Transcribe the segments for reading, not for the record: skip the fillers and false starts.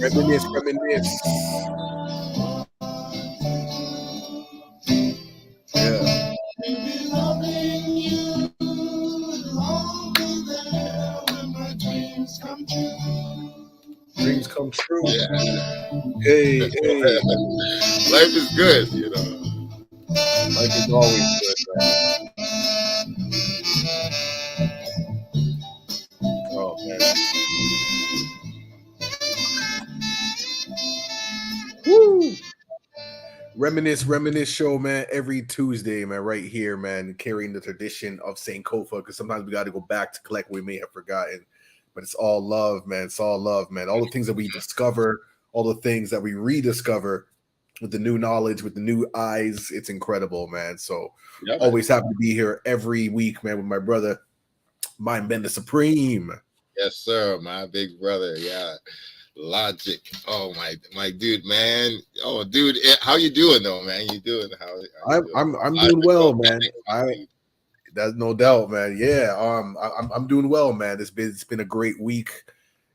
Reminisce, reminisce. Yeah. Dreams come true. Yeah. Hey, hey. Life is good, you know. Life is always good, man. Oh man. Woo! Reminisce show, man, every Tuesday, man, right here, man, carrying the tradition of Sankofa, because sometimes we got to go back to collect what we may have forgotten. But it's all love, man. It's all love, man. All the things that we discover, all the things that we rediscover with the new knowledge, with the new eyes, it's incredible, man. So Yeah, man. always happy to be here every week, man, with my brother, Mind Bender Supreme. Yes, sir. My big brother. Yeah. Logik. Oh my dude, man. Oh dude, how you doing though, man? You doing how you doing? I'm doing well, man. That's no doubt, man. Yeah, I'm doing well, man. It's been a great week.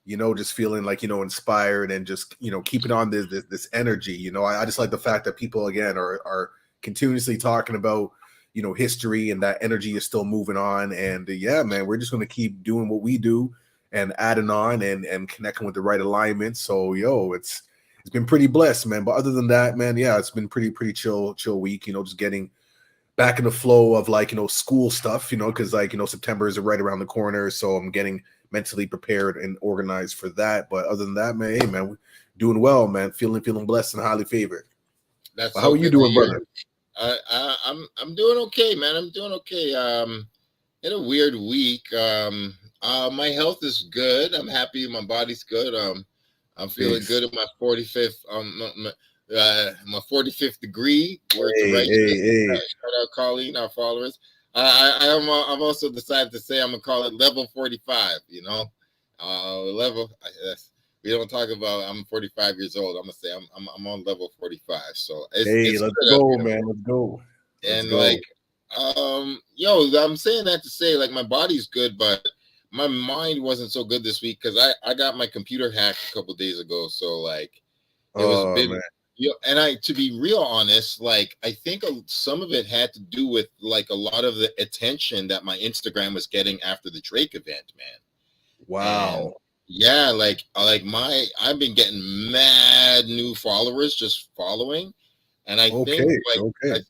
You know, just feeling like, you know, inspired and just, you know, keeping on this energy. You know, I just like the fact that people again are continuously talking about, you know, history, and that energy is still moving on. And yeah, man, we're just gonna keep doing what we do and adding on and connecting with the right alignment. So it's been pretty blessed, man. But other than that, man, yeah, it's been pretty chill week. You know, just getting back in the flow of, like, you know, school stuff, you know, because, like, you know, September is right around the corner, so I'm getting mentally prepared and organized for that. But other than that, man, hey, man, we're doing well, man. Feeling blessed and highly favored. That's But so how are you good to doing, hear. brother? I'm doing okay, man. I'm doing okay. In a weird week. My health is good. I'm happy. My body's good. I'm feeling Peace. good at my 45th. My 45th degree. Word to Hey, right. hey. Shout out Colleen, our followers. I've also decided to say I'm gonna call it level 45. You know, level. We don't talk about. I'm 45 years old. I'm gonna say I'm on level 45. So Hey, it's let's good up go, here. man. Let's go. Let's And go. like, I'm saying that to say, like, my body's good, but my mind wasn't so good this week because I got my computer hacked a couple days ago. So like, it was Oh, been, man. and I, to be real honest, like, I think some of it had to do with like a lot of the attention that my Instagram was getting after the Drake event, man. And Wow. yeah, I've been getting mad new followers just following. And I think, Okay. like, Okay.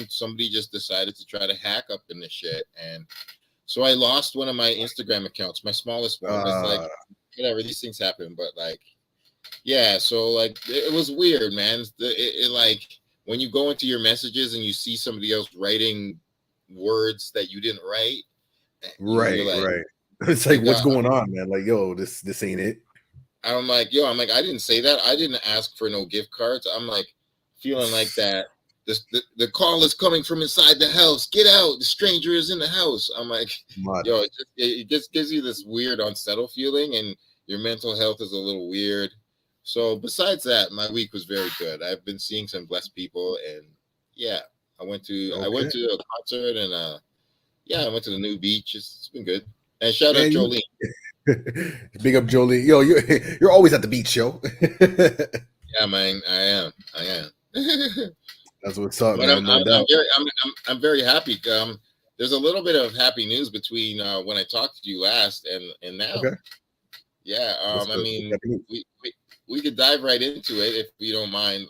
somebody just decided to try to hack up in this shit, and so I lost one of my Instagram accounts, my smallest one. It's like, Uh, whatever, these things happen, but like, yeah. So like, it was weird, man. Like, when you go into your messages and you see somebody else writing words that you didn't write, you're right, like, right. It's like, what's going on, man? Like, yo, this ain't it. I'm like, I didn't say that. I didn't ask for no gift cards. I'm like, feeling like that. The call is coming from inside the house. Get out. The stranger is in the house. I'm like, Mad. it just gives you this weird unsettled feeling, and your mental health is a little weird. So besides that, my week was very good. I've been seeing some blessed people, and yeah, I Okay. went to a concert, and I went to the new beach. It's been good. And shout out Man, Jolene. big up Jolie. Yo, you're always at the beach show. Yeah, man, I am. That's what's up, But man. No doubt. I'm very happy. There's a little bit of happy news between when I talked to you last and now. Okay. Yeah. What's I the mean, happening? we could dive right into it if you don't mind.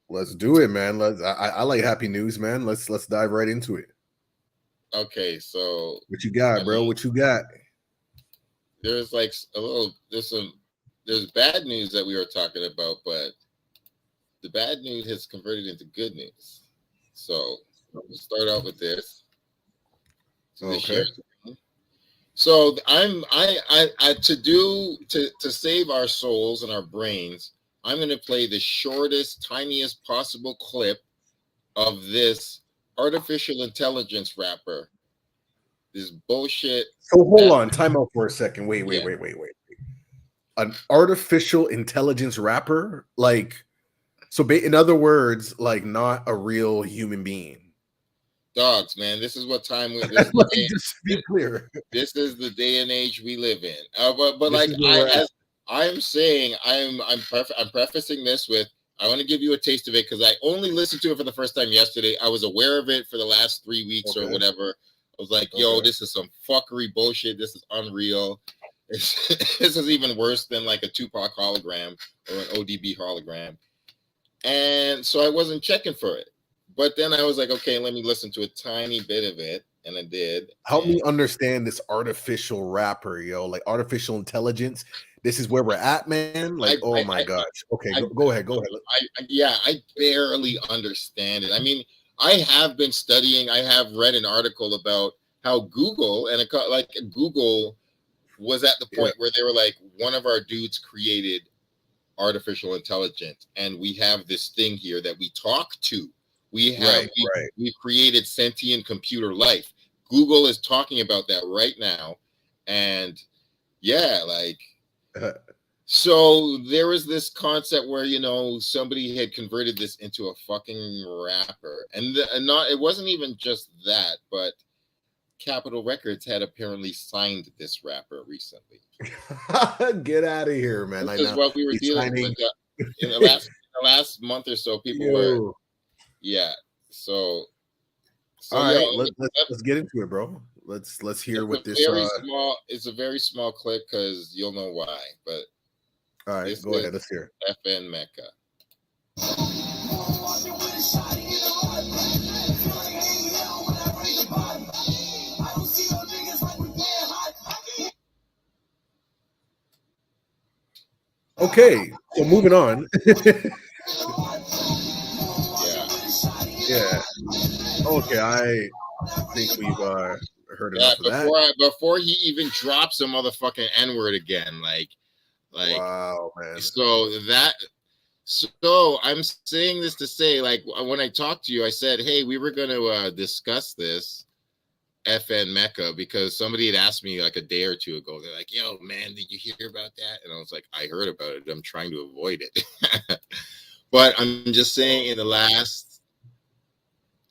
Let's do it, man. I like happy news, man. Let's dive right into it. Okay. So What you got, I bro? mean, What you got? there's like there's bad news that we were talking about, but the bad news has converted into good news. So we'll start out with this. To the Okay. share. So I to save our souls and our brains, I'm going to play the shortest, tiniest possible clip of this artificial intelligence rapper. This bullshit. So hold That on, time out for a second. Wait. yeah, An artificial intelligence rapper, like, so in other words, like, not a real human being. dogs, man. This is what time we. Let me just be clear. This is the day and age we live in. But This like is where we're at. I'm saying I'm prefacing this with I want to give you a taste of it because I only listened to it for the first time yesterday. I was aware of it for the last 3 weeks or whatever. I was like, yo, this is some fuckery bullshit. This is unreal. This is even worse than like a Tupac hologram or an ODB hologram. And so I wasn't checking for it. But then I was like, okay, let me listen to a tiny bit of it. And I did. Help me understand this artificial rapper, yo, like artificial intelligence. This is where we're at, man. Like, oh my gosh. Okay, go ahead. I barely understand it. I mean, I have been studying. I have read an article about how Google Google was at the point where they were like, one of our dudes created artificial intelligence, and we have this thing here that we talk to. We created sentient computer life. Google is talking about that right now, and so there was this concept where somebody had converted this into a fucking rapper, and it wasn't even just that, but Capitol Records had apparently signed this rapper recently. Get out of here, man! This is what we were dealing with in the last month or so. People were, So all right, let's get into it, bro. Let's hear what this. It's a very small clip because you'll know why. But all right, go ahead. Let's hear FN Mecca. Okay, so moving on. Yeah. Okay, I think we've heard enough of that. Before he even drops a motherfucking N-word again, like, wow, man. So I'm saying this to say, like, when I talked to you, I said, hey, we were going to discuss this FN Mecca because somebody had asked me like a day or two ago. They're like, yo, man, did you hear about that? And I was like, I heard about it. I'm trying to avoid it. But I'm just saying in the last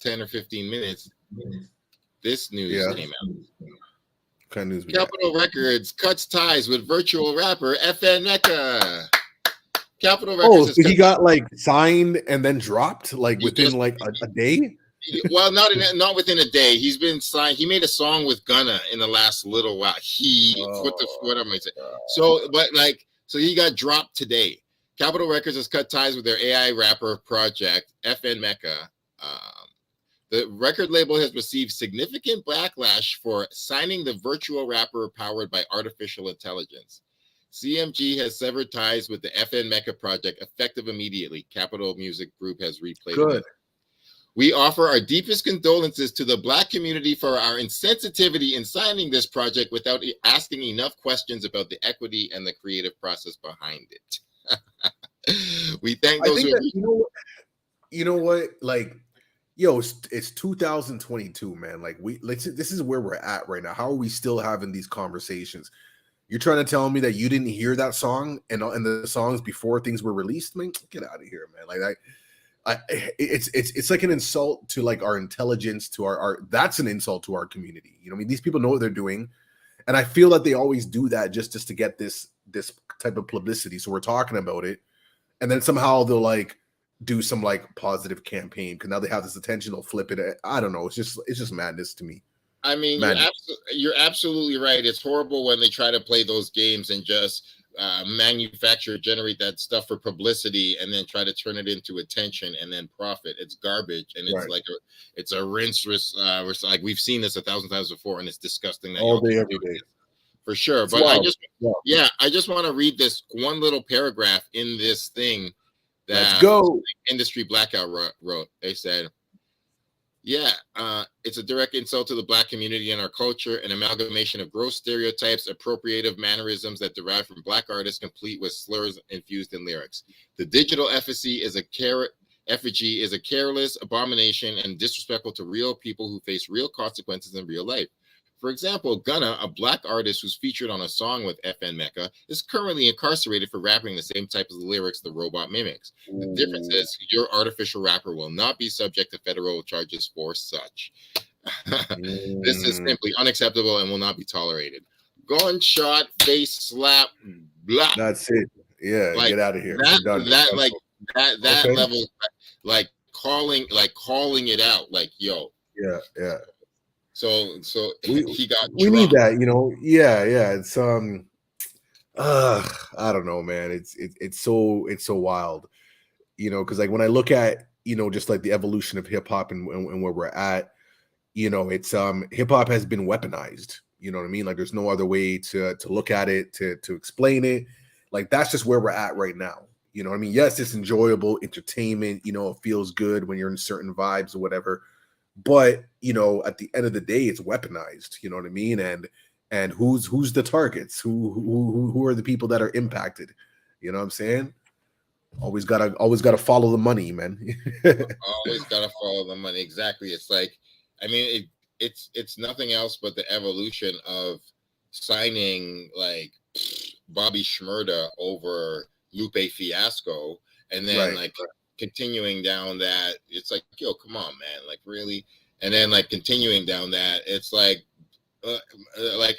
10 or 15 minutes, this news came out. What kind of news? Capitol Records cuts ties with virtual rapper FN Mecca. Capitol Records. So he got like signed and then dropped like within like a day? Well, not within a day. He's been signed. He made a song with Gunna in the last little while. What am I saying? So he got dropped today. Capitol Records has cut ties with their AI rapper project, FN Mecca. The record label has received significant backlash for signing the virtual rapper powered by artificial intelligence. CMG has severed ties with the FN Mecca project effective immediately. Capitol Music Group has replayed it. We offer our deepest condolences to the Black community for our insensitivity in signing this project without asking enough questions about the equity and the creative process behind it. We thank those who... You know what? Like, yo, it's 2022, man. Like, this is where we're at right now. How are we still having these conversations? You're trying to tell me that you didn't hear that song and the songs before things were released? Man, get out of here, man. Like, it's like an insult to like our intelligence, to our that's an insult to our community. You know what I mean? These people know what they're doing, and I feel that they always do that just to get this type of publicity. So we're talking about it, and then somehow they'll like do some like positive campaign because now they have this attention. They'll flip it. I don't know. It's just madness to me. I mean, you're absolutely right. It's horrible when they try to play those games and just generate that stuff for publicity and then try to turn it into attention and then profit. It's garbage, and it's like it's a rinse. Like we've seen this 1,000 times before, and it's disgusting. That all day, every day, for sure. But I just want to read this one little paragraph in this thing that Industry Blackout wrote. They said, it's a direct insult to the Black community and our culture, an amalgamation of gross stereotypes, appropriative mannerisms that derive from Black artists, complete with slurs infused in lyrics. The digital effigy is a careless abomination and disrespectful to real people who face real consequences in real life. For example, Gunna, a Black artist who's featured on a song with FN Mecca, is currently incarcerated for rapping the same type of lyrics the robot mimics. The difference is your artificial rapper will not be subject to federal charges for such. This is simply unacceptable and will not be tolerated. Gunshot, face slap, blah. That's it. Yeah, Like get out of here. We're that, done. that, like that Okay. level, like calling it out, like, yo. Yeah, yeah. So We he got we need drunk. that, you know. Yeah, yeah. It's I don't know, man. It's so wild, you know, because like when I look at, you know, just like the evolution of hip hop and where we're at, you know, it's hip hop has been weaponized. You know what I mean? Like there's no other way to look at it, to explain it. Like that's just where we're at right now. You know what I mean? Yes, it's enjoyable entertainment, you know, it feels good when you're in certain vibes or whatever. But, you know, at the end of the day, it's weaponized, you know what I mean? And who's the targets? Who are the people that are impacted? You know what I'm saying? Always gotta follow the money, man. Always gotta follow the money. Exactly. It's like, I mean, it's nothing else but the evolution of signing like Bobby Shmurda over Lupe Fiasco, and then Right. like continuing down that, it's like, yo, come on, man, like really, and then like continuing down that, it's like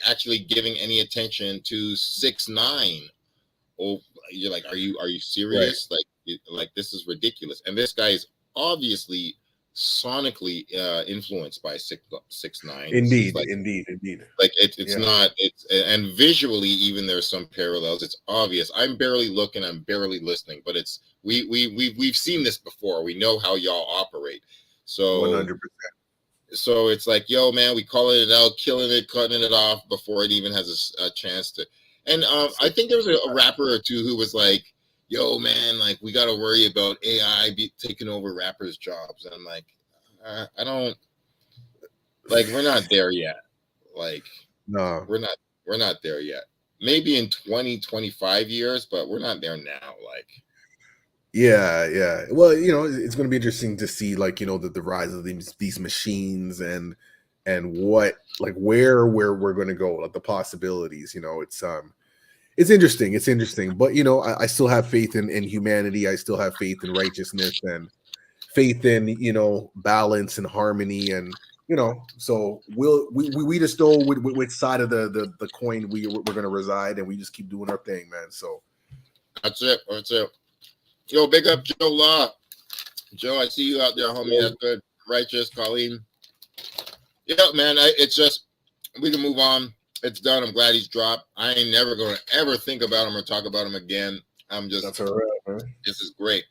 actually giving any attention to 6ix9ine. Oh, you're like, are you serious? Like this is ridiculous. And this guy is obviously sonically influenced by 6ix9ine. Indeed, Like, indeed. like it's Yeah. not, it's, and visually even there's some parallels. It's obvious. I'm barely looking, I'm barely listening, but it's we've seen this before. We know how y'all operate. So 100%. so it's like, yo, man, we calling it out, killing it, cutting it off before it even has a chance to. And I think there was a rapper or two who was like, yo, man, like we got to worry about AI taking over rappers' jobs. And I'm like, I don't, like, we're not there yet. Like, No. we're not there yet. Maybe in 20, 25 years, but we're not there now. Like, Yeah, yeah. Well, you know, it's going to be interesting to see, like, you know, the rise of these machines and what, like, where we're going to go, like the possibilities. You know, it's interesting. It's interesting, but you know, I still have faith in humanity. I still have faith in righteousness and faith in, you know, balance and harmony, and you know, so we just know which side of the coin we're going to reside, and we just keep doing our thing, man. So that's it. That's it. Yo, big up Joe Law. Joe, I see you out there, homie. That's good. Righteous, Colleen. Yeah, man. It's just, we can move on. It's done. I'm glad he's dropped. I ain't never going to ever think about him or talk about him again. I'm just, that's all right, man. This is great.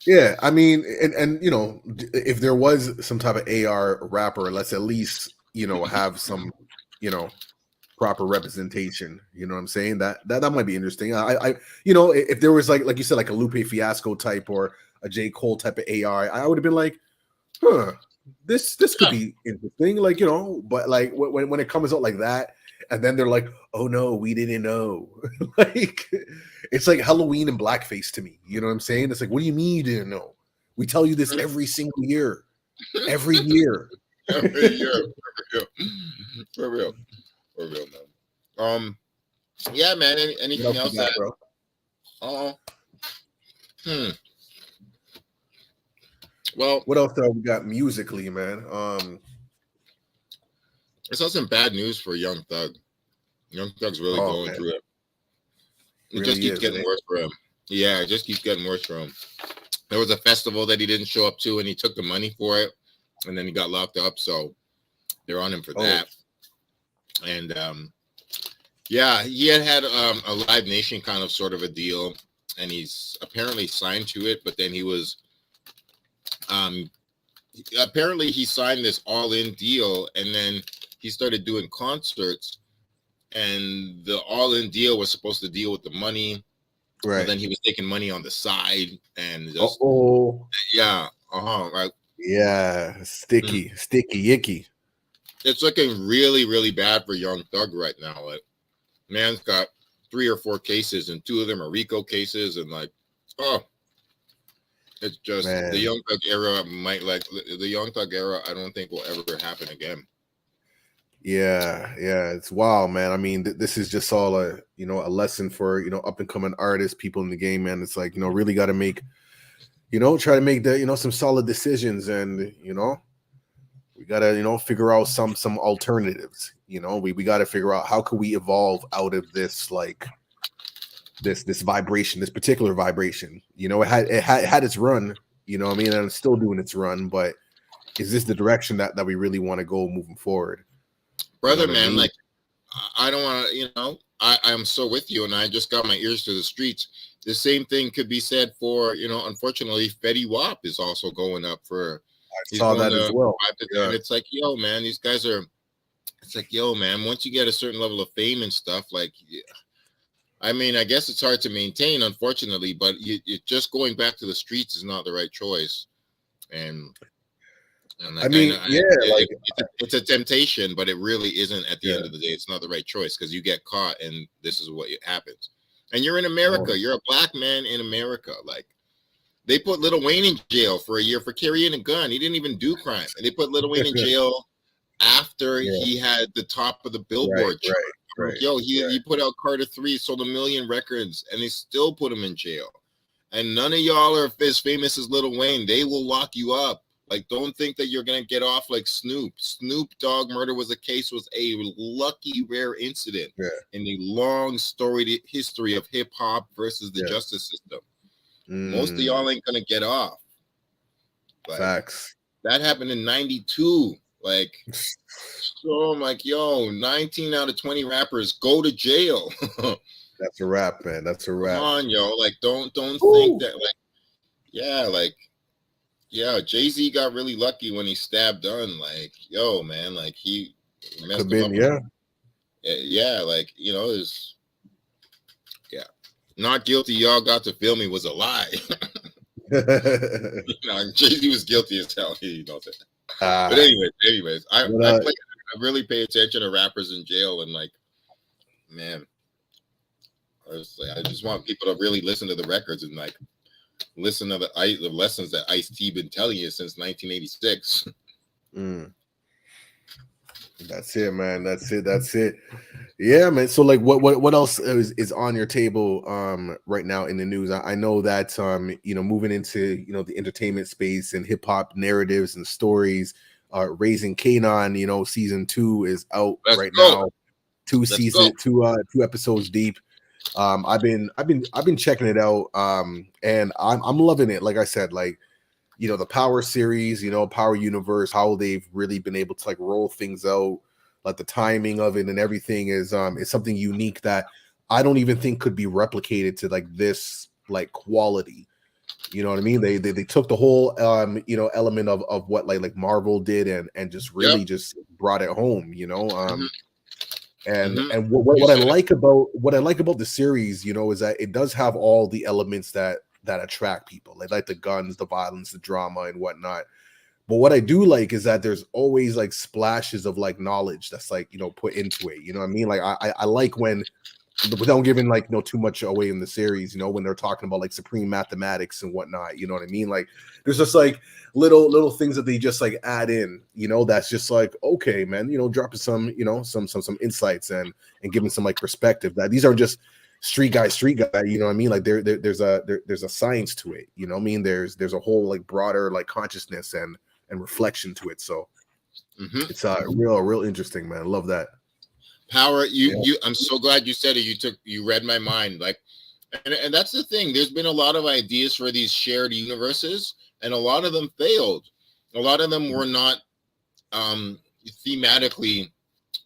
Yeah, I mean, and you know, if there was some type of AR rapper, let's at least, you know, have some, you know, proper representation. You know what I'm saying? That might be interesting. I you know, if there was like you said, like a Lupe Fiasco type or a J. Cole type of AR, I would have been like, huh, this could be interesting. Like, you know, but like when it comes out like that, and then they're like, oh no, we didn't know. Like it's like Halloween and blackface to me. You know what I'm saying? It's like, what do you mean you didn't know? We tell you this every single year. Every year. Every year. For real. For real, man. Yeah, man. Anything else got, bro? Well, what else we got musically, man? I saw some bad news for Young Thug. Young Thug's really going through it. It just keeps getting worse for him. Yeah, it just keeps getting worse for him. There was a festival that he didn't show up to, and he took the money for it, and then he got locked up. So they're on him for that. And yeah, he had a Live Nation kind of sort of a deal, and he's apparently signed to it. But then he was apparently he signed this all-in deal, and then he started doing concerts, and the all-in deal was supposed to deal with the money, right? But then he was taking money on the side, and just right, sticky icky. It's looking really, really bad for Young Thug right now. Like, man's got 3 or 4 cases, and 2 of them are RICO cases, and like, it's just the Young Thug era the Young Thug era. I don't think will ever happen again. Yeah, it's wild, man. I mean, this is just all a lesson for, you know, up and coming artists, people in the game, man. It's like, you know, really got to make, you know, try to make the, you know, some solid decisions, and you know, we gotta, you know, figure out some alternatives. You know, we got to figure out how can we evolve out of this, like this vibration, this particular vibration. You know, it had its run. You know what I mean? And it's still doing its run, but is this the direction that we really want to go moving forward? Brother, you know man, I mean? like I don't want to, I'm so with you, and I just got my ears to the streets. The same thing could be said for, unfortunately, Fetty Wap is also going up for. I He's saw going that as to well. and it's like, yo, man, these guys are. It's like, yo, man, once you get a certain level of fame and stuff, like, I mean, I guess it's hard to maintain, unfortunately, but you just going back to the streets is not the right choice. And like, I mean, it's a temptation, but it really isn't. At the end of the day, it's not the right choice because you get caught, and this is what happens. And you're in America. You're a black man in America. Like, they put Lil Wayne in jail for a year for carrying a gun. He didn't even do crime, and they put Lil Wayne in jail after he had the top of the Billboard chart. Right. Yo, he put out Carter 3, sold 1 million records, and they still put him in jail. And none of y'all are as famous as Lil Wayne. They will lock you up. Like, don't think that you're gonna get off like Snoop. Snoop Dogg murder was a lucky, rare incident in the long storied history of hip hop versus the justice system. Most of y'all ain't gonna get off. Like, facts. That happened in '92. Like, so I'm like, yo, 19 out of 20 rappers go to jail. That's a wrap, man. That's a wrap. Come on, yo. Like, don't think that, Jay-Z got really lucky when he stabbed Dunn. Like, yo, man, like he messed him up. Like, is not guilty. Y'all got to feel me was a lie. Jay-Z was guilty as hell. He knows it. But anyways, I really pay attention to rappers in jail, and like, man, I just want people to really listen to the records and like listen to the lessons that Ice-T been telling you since 1986. That's it, man. That's it. Yeah, man. So like what else is on your table right now in the news? I know that moving into the entertainment space and hip hop narratives and stories, Raising Kanan, season 2 is out now. Two episodes deep. I've been checking it out, and I'm loving it. Like I said, like, the Power series, Power Universe, how they've really been able to like roll things out, like the timing of it and everything is something unique that I don't even think could be replicated to like this like quality. You know what I mean? They took the whole element of what like Marvel did and just really just brought it home. And what I like about the series, is that it does have all the elements that attract people, like the guns, the violence, the drama, and whatnot. But what I do like is that there's always like splashes of like knowledge that's like put into it. You know what I mean? Like I like when, without giving like too much away in the series, when they're talking about like supreme mathematics and whatnot. You know what I mean? Like there's just like little things that they just like add in. That's just like, okay, man. Dropping some some insights and giving some like perspective that these aren't just street guy, you know what I mean? Like there's a science to it, you know what I mean? There's a whole like broader like consciousness and reflection to it. So it's real interesting, man. I love that. Power, I'm so glad you said it. You read my mind. Like, and that's the thing. There's been a lot of ideas for these shared universes, and a lot of them failed. A lot of them were not thematically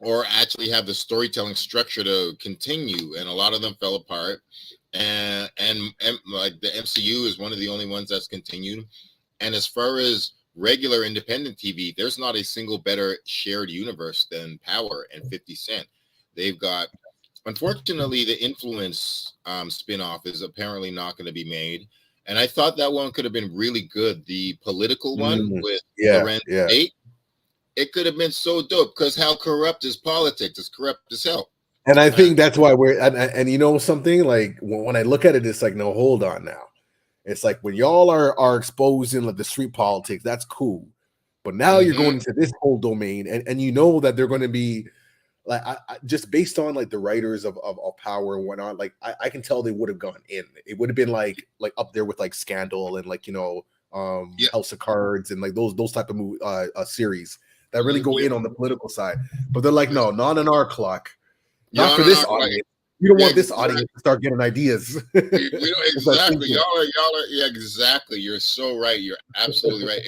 or actually have the storytelling structure to continue, and a lot of them fell apart. And like the MCU is one of the only ones that's continued. And as far as regular independent TV, there's not a single better shared universe than Power and 50 Cent. They've got, unfortunately, the Influence spinoff is apparently not going to be made. And I thought that one could have been really good. The political one with Lorenz Tate. It could have been so dope because how corrupt is politics? It's corrupt as hell. And I think that's why we're and something like when I look at it, it's like, no, hold on now. It's like when y'all are exposing like the street politics, that's cool. But now you're going into this whole domain, and that they're going to be like, I just based on like the writers of Power and whatnot, like I can tell they would have gone in. It would have been like up there with like Scandal and like House of Cards and like those type of series that really go in on the political side. But they're like, no, not on our clock. You're Not for on this our clock. audience. You don't want this Exactly. audience to start getting ideas. We don't exactly. Y'all are. Yeah, exactly. You're so right. You're absolutely right.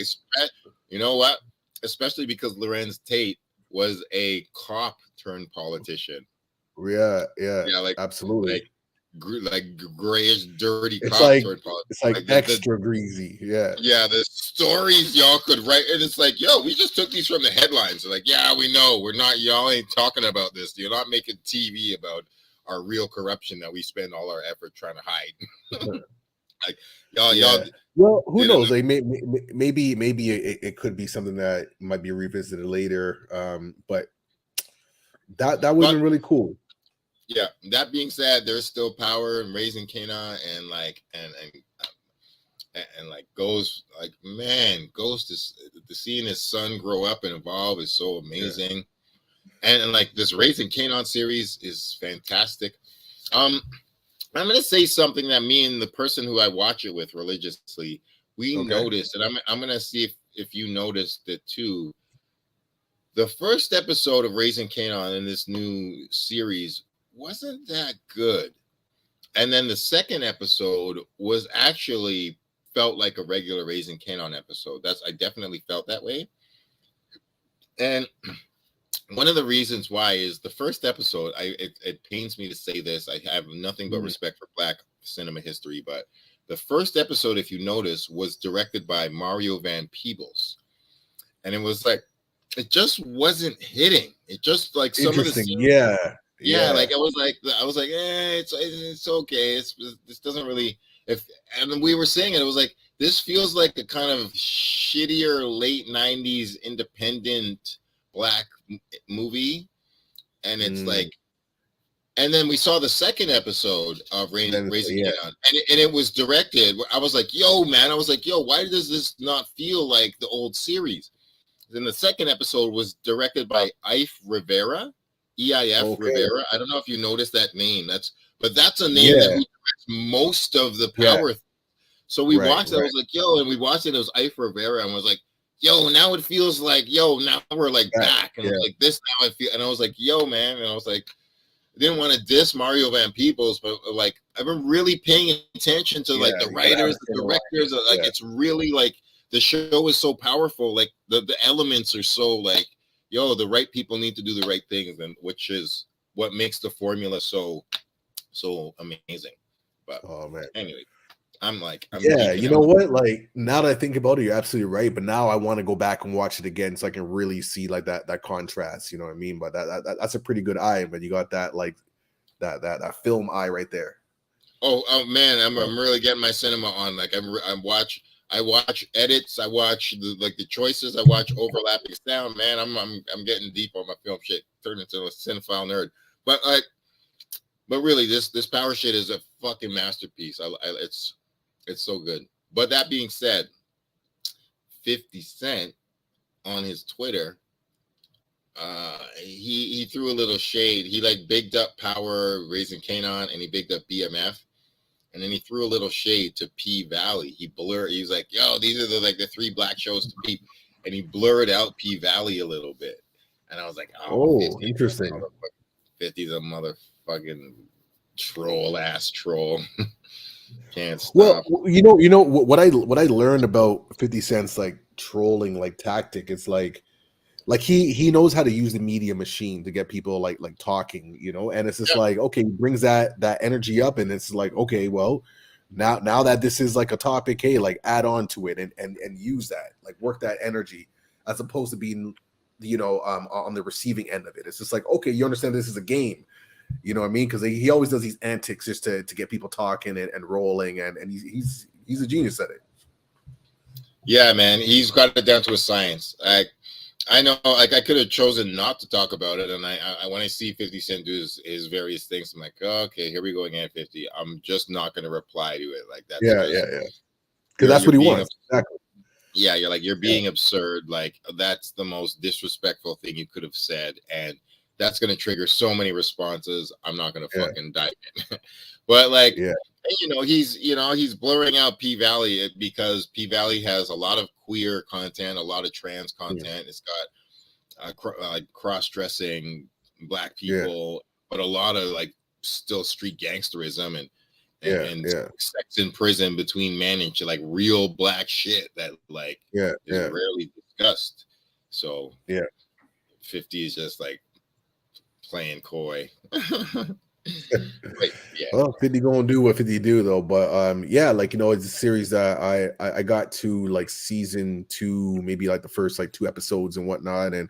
You know what? Especially because Lorenz Tate was a cop turned politician. Yeah, like absolutely. Like grayish, dirty it's cop like, turned politician. It's like extra greasy. Yeah, the stories y'all could write, and it's like, yo, we just took these from the headlines. They're like, yeah, we know. We're not. Y'all ain't talking about this. You're not making TV about our real corruption that we spend all our effort trying to hide. Like y'all. Well, who knows? Like maybe it could be something that might be revisited later. But that wasn't really cool. Yeah. That being said, there's still power in Raising Kanan and like Ghost. Like, man, Ghost is seeing his son grow up and evolve is so amazing. And like this Raising Kanan series is fantastic. I'm gonna say something that me and the person who I watch it with religiously, we noticed, and I'm gonna see if you noticed it too. The first episode of Raising Kanan in this new series wasn't that good, and then the second episode was actually felt like a regular Raising Kanan episode. I definitely felt that way, and one of the reasons why is the first episode, it pains me to say this, I have nothing but respect for Black cinema history, but the first episode, if you notice, was directed by Mario Van Peebles. And it was like, it just wasn't hitting. It just like some of the scenes, like I was like, it's okay. This doesn't really, and we were saying it was like, this feels like a kind of shittier late 90s independent Black movie, and it's like, and then we saw the second episode of Raising Kanan, and it was directed. I was like, yo, man, why does this not feel like the old series? Then the second episode was directed by Eif Rivera, EIF Rivera. I don't know if you noticed that name. That's a name that directs most of the power. So we watched it. I was like, yo, and we watched it. It was Eif Rivera, and I was like, yo, now it feels like, yo, now we're like back, and like this now I feel, and I was like, yo, man, and I was like, I didn't want to diss Mario Van Peebles, but like I've been really paying attention to like the writers, the directors, like it's really like the show is so powerful, like the elements are so like, yo, the right people need to do the right things, and which is what makes the formula so amazing. But anyway. I'm you know what? Like now that I think about it, you're absolutely right. But now I want to go back and watch it again so I can really see like that contrast. You know what I mean? But that's a pretty good eye. But you got that like that film eye right there. Oh man, I'm really getting my cinema on. Like I watch edits. I watch the choices. I watch overlapping sound. Man, I'm getting deep on my film shit. Turned into a cinephile nerd. But really, this power shit is a fucking masterpiece. It's so good. But that being said, 50 Cent on his Twitter, he threw a little shade. He like bigged up Power, Raising Kanan, and he bigged up BMF. And then he threw a little shade to P Valley. He was like, yo, these are the three Black shows to beat. And he blurred out P Valley a little bit. And I was like, oh, interesting. 50's a motherfucking ass troll. Can't stop. Well, you know what I learned about 50 Cent's like trolling like tactic. It's like he knows how to use the media machine to get people like talking, you know. And it's just like, okay, he brings that energy up, and it's like, okay, well, now that this is like a topic, hey, like add on to it and use that, like work that energy, as opposed to being, you know, on the receiving end of it. It's just like, okay, you understand this is a game. You know what I mean? Because he always does these antics just to get people talking and rolling, and he's a genius at it. Yeah, man, he's got it down to a science. I know, like I could have chosen not to talk about it, and I when I see 50 Cent do his various things, I'm like, oh, okay, here we go again, 50. I'm just not going to reply to it like that. Because that's what he wants. Exactly. Yeah, you're being absurd. Like that's the most disrespectful thing you could have said, and that's going to trigger so many responses. I'm not going to fucking dive in. But like, he's blurring out P Valley because P Valley has a lot of queer content, a lot of trans content. It's got like cross-dressing black Yeah. people, but a lot of like still street gangsterism and Yeah. and Yeah. sex in prison between men and shit, like real black shit that like Yeah. is Yeah. rarely discussed. So Yeah. 50 is just like playing coy. But yeah, Well, 50 gonna do what 50 do though. But yeah, like it's a series that I got to like season 2, maybe like the first like 2 episodes and whatnot. And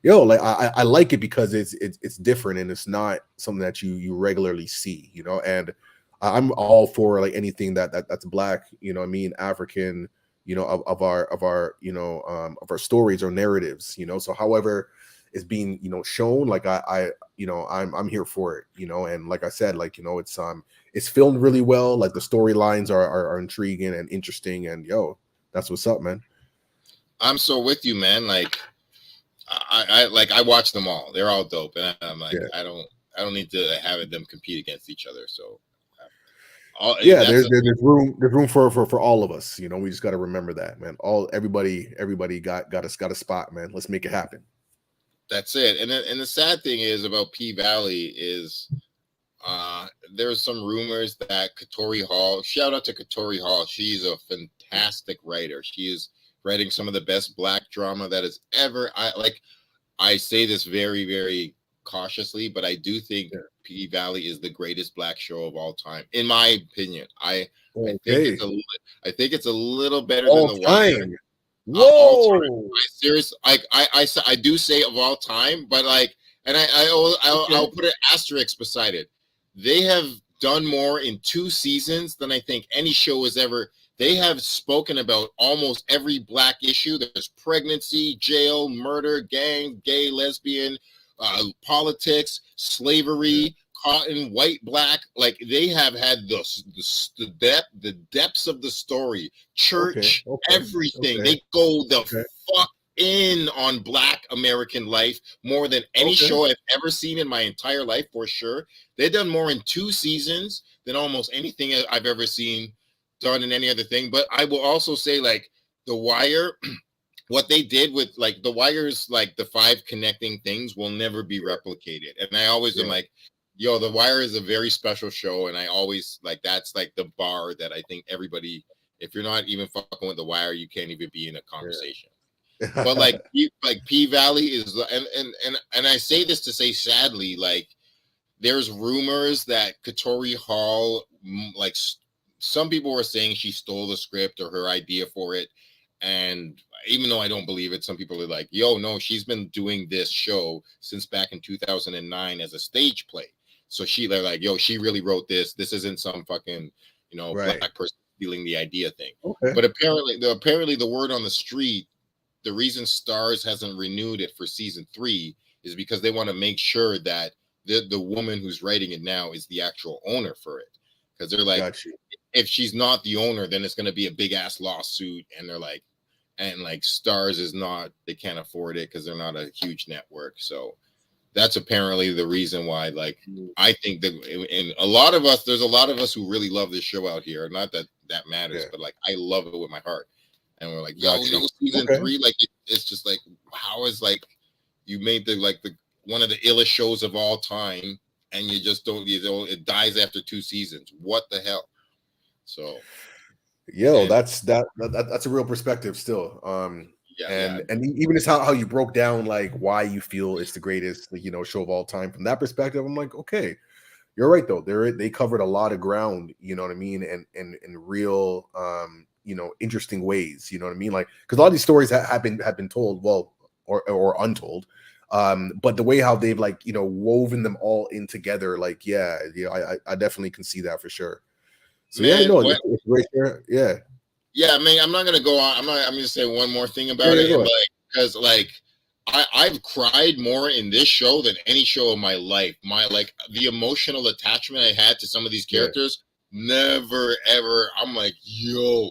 like I like it because it's different and it's not something that you regularly see, and I'm all for like anything that's black, what I mean, African, of our of our stories or narratives, so however it's being shown, like I'm here for it, and like I said, like it's filmed really well, like the storylines are intriguing and interesting, and that's what's up, man. I'm so with you, man. Like I watch them all. They're all dope, and I'm like, Yeah. I don't need to have them compete against each other. So, Yeah, that's there's room for all of us. We just got to remember that, man. Everybody got a spot, man. Let's make it happen. that's it. And the sad thing is about P Valley is there's some rumors that Katori Hall. Shout out to Katori Hall. She's a fantastic writer. She is writing some of the best black drama that has ever. I say this very, very cautiously, but I do think P Valley is the greatest black show of all time, in my opinion. I think it's a little better all than The time. Wire. Whoa! All time. Seriously, I do say of all time, but like, and I'll put an asterisk beside it. They have done more in 2 seasons than I think any show has ever. They have spoken about almost every black issue. There's pregnancy, jail, murder, gang, gay, lesbian, politics, slavery, cotton, white, black. Like they have had the depths of the story, church, everything. They go the fuck in on black American life more than any show I've ever seen in my entire life, for sure. They've done more in 2 seasons than almost anything I've ever seen done in any other thing. But I will also say, like, The Wire, what they did with like The Wire's, like the 5 connecting things will never be replicated. And I always am like, yo, The Wire is a very special show. And I always like, that's like the bar that I think everybody, if you're not even fucking with The Wire, you can't even be in a conversation. But like P Valley is, and I say this to say, sadly, like there's rumors that Katori Hall, like some people were saying she stole the script or her idea for it. And even though I don't believe it, some people are like, yo, no, she's been doing this show since back in 2009 as a stage play. So they're like, yo, she really wrote this. This isn't some fucking, black person stealing the idea thing. But apparently the word on the street, the reason Starz hasn't renewed it for season 3 is because they want to make sure that the woman who's writing it now is the actual owner for it. Because they're like, if she's not the owner, then it's going to be a big ass lawsuit. And they're like, and like Starz is not, they can't afford it because they're not a huge network. So that's apparently the reason why, like, I think that, and a lot of us, there's a lot of us who really love this show out here. Not that that matters, but like, I love it with my heart. And we're like, yo, season 3, like, it's just like, how is like, you made the one of the illest shows of all time, and you just don't, it dies after 2 seasons. What the hell? So, that's a real perspective still. And even it's how you broke down like why you feel it's the greatest show of all time from that perspective. I'm like, okay, you're right though. They covered a lot of ground, you know what I mean, and in real interesting ways, you know what I mean, like because a lot of these stories have been told, well, or untold. But the way how they've like woven them all in together, like I definitely can see that for sure. So it's right there. I mean, I'm not gonna go on. I'm gonna say one more thing about it, like because like I've cried more in this show than any show in my life. Like the emotional attachment I had to some of these characters, never ever. I'm like, yo,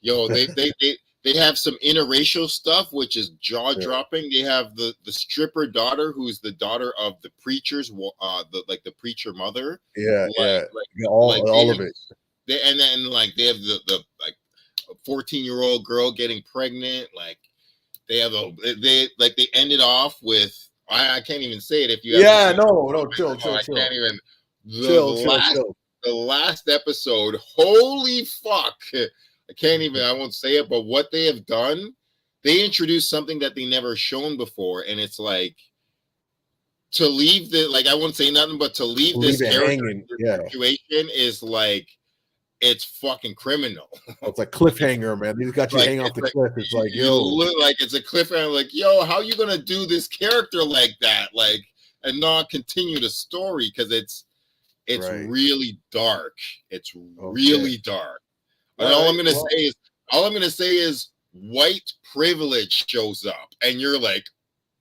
they have some interracial stuff, which is jaw dropping. They have the stripper daughter, who's the daughter of the preacher's, the preacher mother. All of it. And then like they have the like a 14-year-old girl getting pregnant. Like they have they ended off with I can't even say it if you Yeah, haven't seen no, chill. I can't even Chill. the last episode, holy fuck. I can't even I won't say it, but what they have done, they introduced something that they never shown before, and it's like to leave the I won't say nothing, but to leave this character hanging, yeah. situation is like it's fucking criminal. It's like cliffhanger, man. They just got you hanging off the cliff. It's like, yo, look like it's a cliffhanger. Like, yo, how you gonna do this character like that? Like, and not continue the story because it's really dark. It's really dark. And all I'm gonna say is white privilege shows up, and you're like,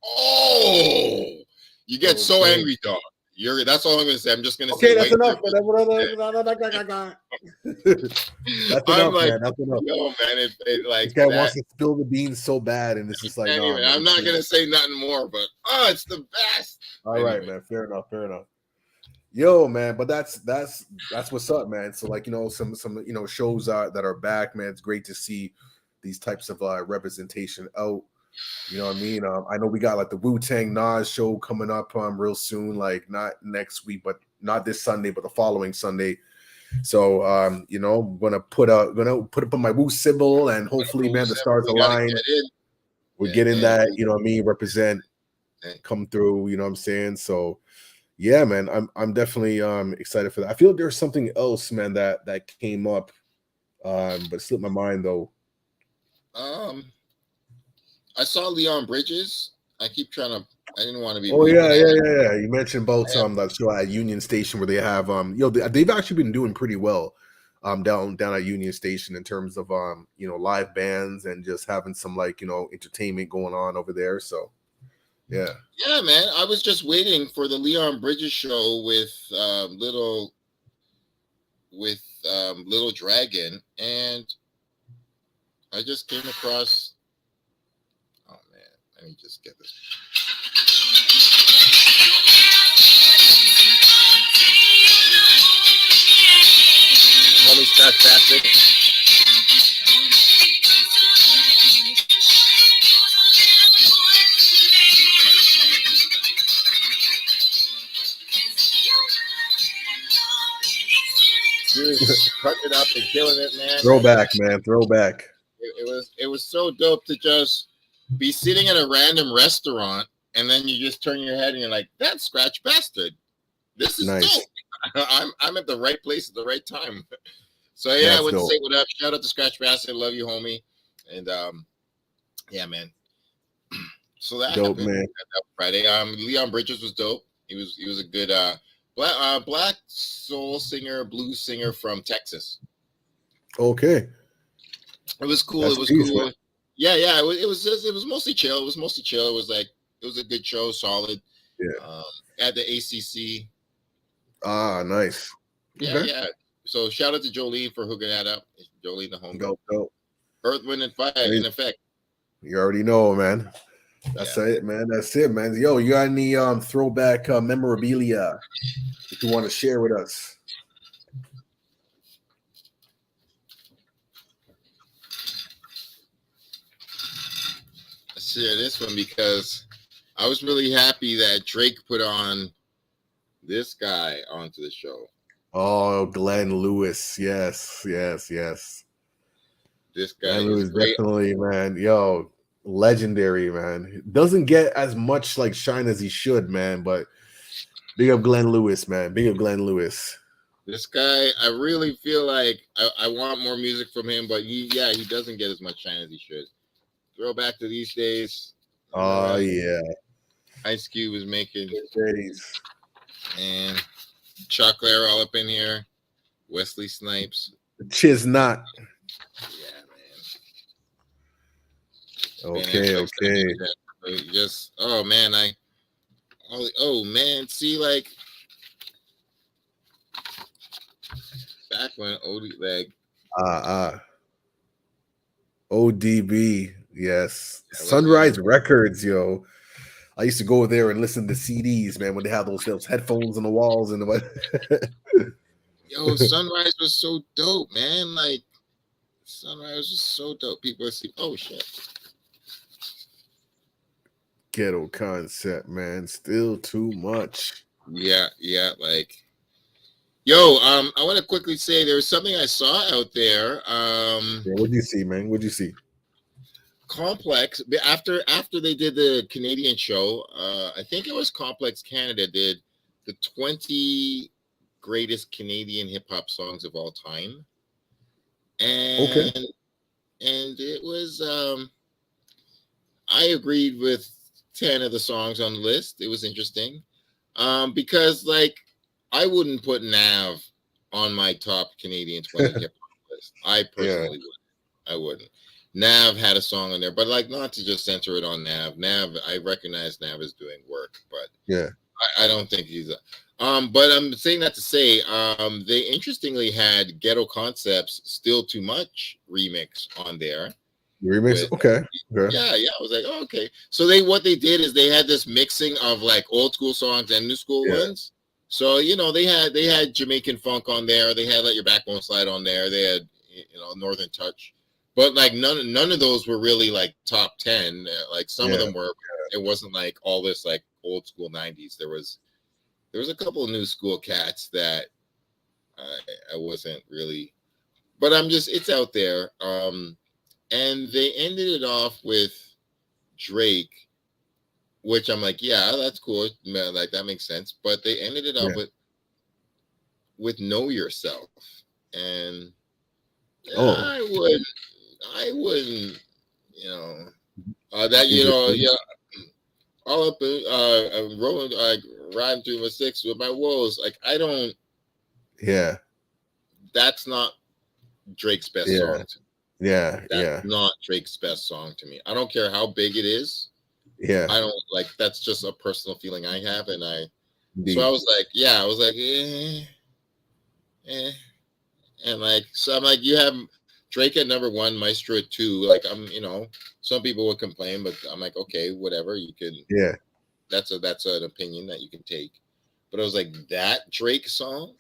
oh, you get so angry, dog. That's all I'm gonna say. I'm just gonna say. That's enough. That's enough, man. That's enough. Yo, man, this guy wants to spill the beans so bad, and it's just like, no, I'm not gonna say nothing more, but it's the best. All right, man. Fair enough. Yo, man, but that's what's up, man. So some shows that are back, man. It's great to see these types of representation out. You know what I mean? I know we got like the Wu-Tang Nas show coming up real soon, like not next week, but not this Sunday, but the following Sunday. So I'm gonna put up on my Wu symbol, and hopefully, man, the stars align. We're getting that, you know what I mean, represent, come through, you know what I'm saying? So yeah, man, I'm definitely excited for that. I feel like there's something else, man, that came up, but slipped my mind though. I saw Leon Bridges. I keep trying to. I didn't want to be. Oh yeah. You mentioned about that show at Union Station where they have they've actually been doing pretty well down at Union Station in terms of live bands and just having some entertainment going on over there. So yeah, man. I was just waiting for the Leon Bridges show with Little Dragon, and I just came across. Let me just get this. Homie, that's fantastic. Dude, cutting it up and killing it, man. Throwback, man. Throwback. It was so dope to just be sitting at a random restaurant, and then you just turn your head and you're like, "That's Scratch Bastard. This is nice. Dope. I'm at the right place at the right time." So yeah, I went to say what up. Shout out to Scratch Bastard. Love you, homie. And yeah, man. So that dope, happened man. That Friday. Leon Bridges was dope. He was a good black soul singer, blues singer from Texas. Okay. It was cool. It was cool. Man. Yeah. It was mostly chill. It was a good show, solid. Yeah. At the ACC. Ah, nice. Yeah. So shout out to Jolene for hooking that up. Jolene, the home. Dope. Earth, Wind, and Fire in effect. You already know, man. That's it, man. That's it, man. Yo, you got any throwback memorabilia that you want to share with us? Share this one because I was really happy that Drake put on this guy onto the show. Oh, Glenn Lewis. Yes. This guy Glenn Lewis, definitely, man. Yo, legendary, man. Doesn't get as much shine as he should, man, but big up Glenn Lewis, man. Big up Glenn Lewis. This guy, I really feel like I want more music from him, but he doesn't get as much shine as he should. Throw back to these days. Oh, yeah. Ice Cube was making days. And Chocolate all up in here. Wesley Snipes. Chiznot. Yeah, man. Okay. Just man, see, back when ODB, yes. Sunrise Records, yo. I used to go there and listen to CDs, man, when they have those headphones on the walls and what. Yo, Sunrise was so dope, man. Sunrise was so dope. People see, oh shit. Ghetto Concept, man. Still too much. Yeah, like, yo, I want to quickly say there was something I saw out there. Yeah, what'd you see, man? What'd you see? Complex, after they did the Canadian show, I think it was Complex Canada did the 20 greatest Canadian hip hop songs of all time, Okay. and it was I agreed with 10 of the songs on the list. It was interesting, because like I wouldn't put Nav on my top Canadian 20 hip hop list. I personally would. I wouldn't. Nav had a song on there, but like not to just center it on Nav. Nav, I recognize Nav is doing work, but yeah, I don't think he's a. But I'm saying that to say, they interestingly had Ghetto Concepts "Still Too Much" remix on there. Remix. Okay. Yeah. I was like, oh, okay. So what they did is they had this mixing of like old school songs and new school ones. So they had Jamaican funk on there. They had Let Your Backbone Slide on there. They had Northern Touch. But like none of those were really like top 10. Like some of them were. It wasn't like all this like old school 90s. There was a couple of new school cats that I wasn't really. But it's out there. And they ended it off with Drake, which I'm like, yeah, that's cool. Man, like that makes sense. But they ended it off with Know Yourself, and I wouldn't, all up rolling, like riding through my six with my woes. Like I don't. Yeah. That's not Drake's best song. That's not Drake's best song to me. I don't care how big it is. Yeah. I don't like. That's just a personal feeling I have, and So I was like, and like, so I'm like, you have Drake at number 1, Maestro at 2. Like some people would complain, but I'm like, okay, whatever. You can. Yeah. That's an opinion that you can take. But I was like, that Drake song.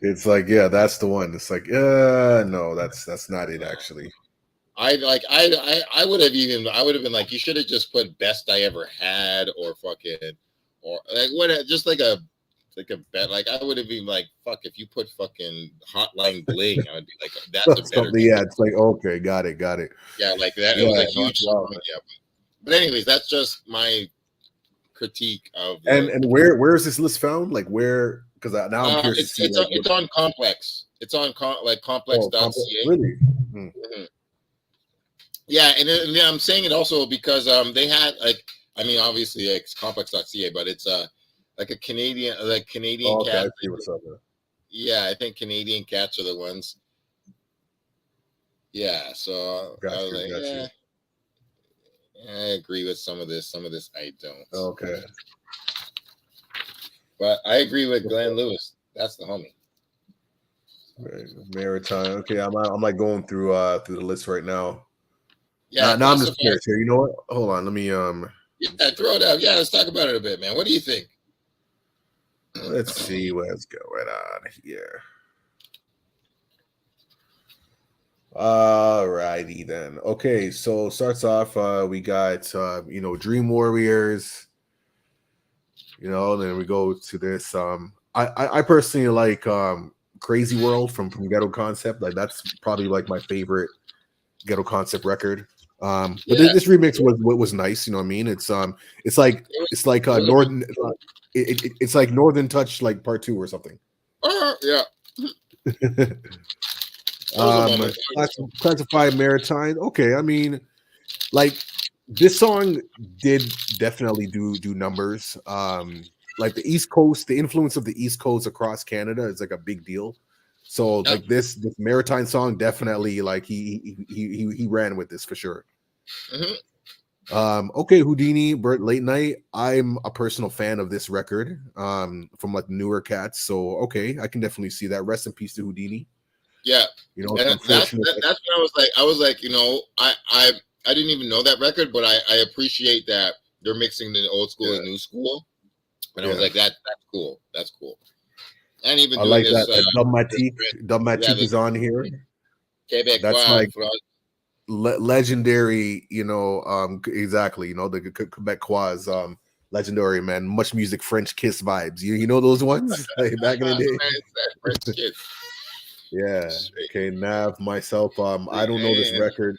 It's like, yeah, that's the one. It's like, no, that's not it actually. I would have been like, you should have just put Best I Ever Had or fucking or like what, just like a bet. Like I would have been like, fuck, if you put fucking Hotline Bling, I would be like, that's a better. Yeah, it's like, okay, got it. Yeah, like that. It was a huge song. Yeah. But anyways, that's just my critique of and where is this list found? Like where? Because now I'm curious. It's on Complex. It's on complex.ca. Really? Mm-hmm. Yeah, and I'm saying it also because they had like, I mean, obviously it's complex.ca, but it's like a Canadian cat. I see what's up there. Yeah, I think Canadian cats are the ones. Yeah, so I was like, I agree with some of this I don't. Okay. But I agree with Glenn Lewis. That's the homie. Maritime. Okay, I'm like going through the list right now. Yeah. Now I'm just curious here. You know what? Hold on. Let me Yeah, throw it out. Yeah, let's talk about it a bit, man. What do you think? Let's see what's going on here. All righty then. Okay, so starts off we got Dream Warriors, then we go to this I personally like Crazy World from Ghetto Concept. Like that's probably like my favorite Ghetto Concept record. But this remix was nice, you know what I mean? It's like Northern it's like Northern Touch like part 2 or something. Yeah. Classified Maritime. Okay, I mean, like this song did definitely do numbers. Like the East Coast, the influence of the East Coast across Canada is like a big deal. So like this Maritime song definitely like he ran with this for sure. Mm-hmm. Okay, Houdini, Burt Late Night. I'm a personal fan of this record from like newer cats. So okay, I can definitely see that. Rest in peace to Houdini. Yeah, that's what I was like, I didn't even know that record, but I appreciate that they're mixing the old school and new school, and I was like, that's cool. And even I like this, that Dubmatique is on here. Quebec, that's legendary, exactly, the Quebecois, legendary, man, much music, French kiss vibes. You know those ones like back in the day. French kiss. Yeah. Okay, Nav, myself, I don't know this Man. record,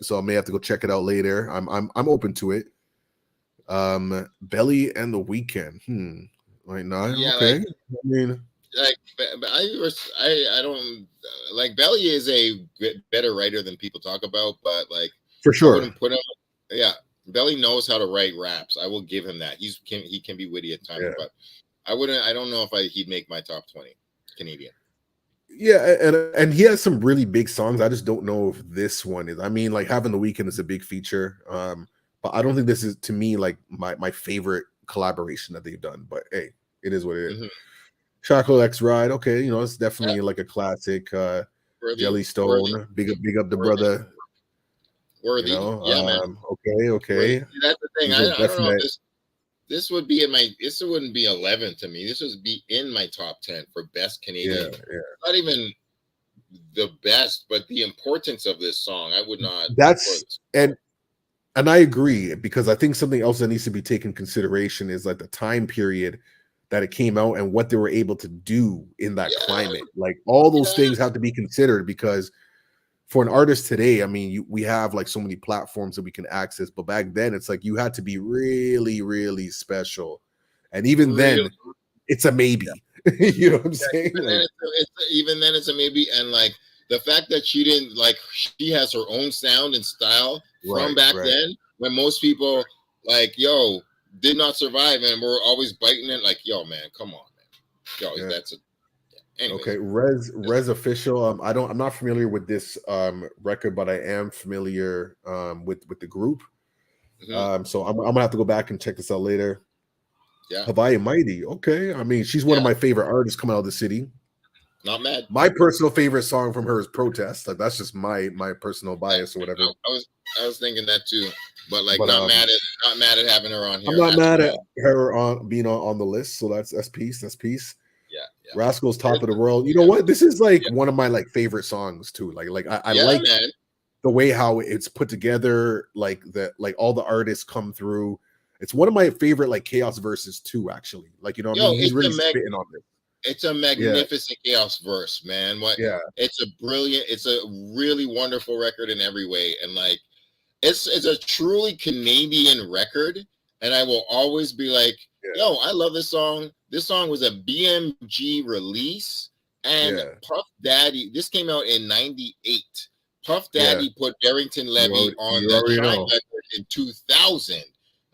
so I may have to go check it out later. I'm open to it. Belly and the Weekend. Like nine. Yeah, Okay. like, I mean, I don't like Belly is a better writer than people talk about, but like for I sure. wouldn't put him. Yeah, Belly knows how to write raps. I will give him that. He can be witty at times, but I wouldn't. I don't know if he'd make my top 20 Canadian. Yeah, and he has some really big songs. I just don't know if this one is. I mean, like Having the Weekend is a big feature, but I don't think this is, to me, like my favorite collaboration that they've done. But hey, it is what it is. Mm-hmm. Chocolate X Ride, okay, it's definitely like a classic. Jellystone, big up the brother. Worthy, yeah, man. Okay. Worthy. That's the thing. I don't know if this would be this wouldn't be 11 to me. This would be in my top 10 for best Canadian. Yeah. Not even the best, but the importance of this song, I would not. And I agree, because I think something else that needs to be taken consideration is like the time period that it came out and what they were able to do in that climate. Like all those things have to be considered, because for an artist today, I mean, we have like so many platforms that we can access, but back then it's like you had to be really, really special, and even then, it's a maybe. You know what I'm saying? Even then, it's a maybe, and like the fact that she didn't she has her own sound and style from back then, when most people did not survive and were always biting it. Like, yo, man, come on, man, that's it. Anyways. Okay, Res Official. I'm not familiar with this record, but I am familiar with the group. Mm-hmm. So I'm gonna have to go back and check this out later. Yeah, Hawaii Mighty. Okay, I mean, she's one of my favorite artists coming out of the city. Not mad. My personal favorite song from her is Protest. Like, that's just my personal bias or whatever. I was thinking that too, but not mad at having her on here. I'm not mad at her on being on the list. So that's peace. That's peace. Yeah. Rascal's Top of the World. You know what? This is like one of my favorite songs too. I like the way how it's put together. Like all the artists come through. It's one of my favorite Chaos verses too. Actually, I mean, he's really spitting on this. It's a magnificent Chaos verse, man. It's a really wonderful record in every way, and it's a truly Canadian record. And I will always be like, yo, I love this song. This song was a BMG release, and Puff Daddy. This came out in '98. Puff Daddy put Barrington Levy on the Shine record in 2000.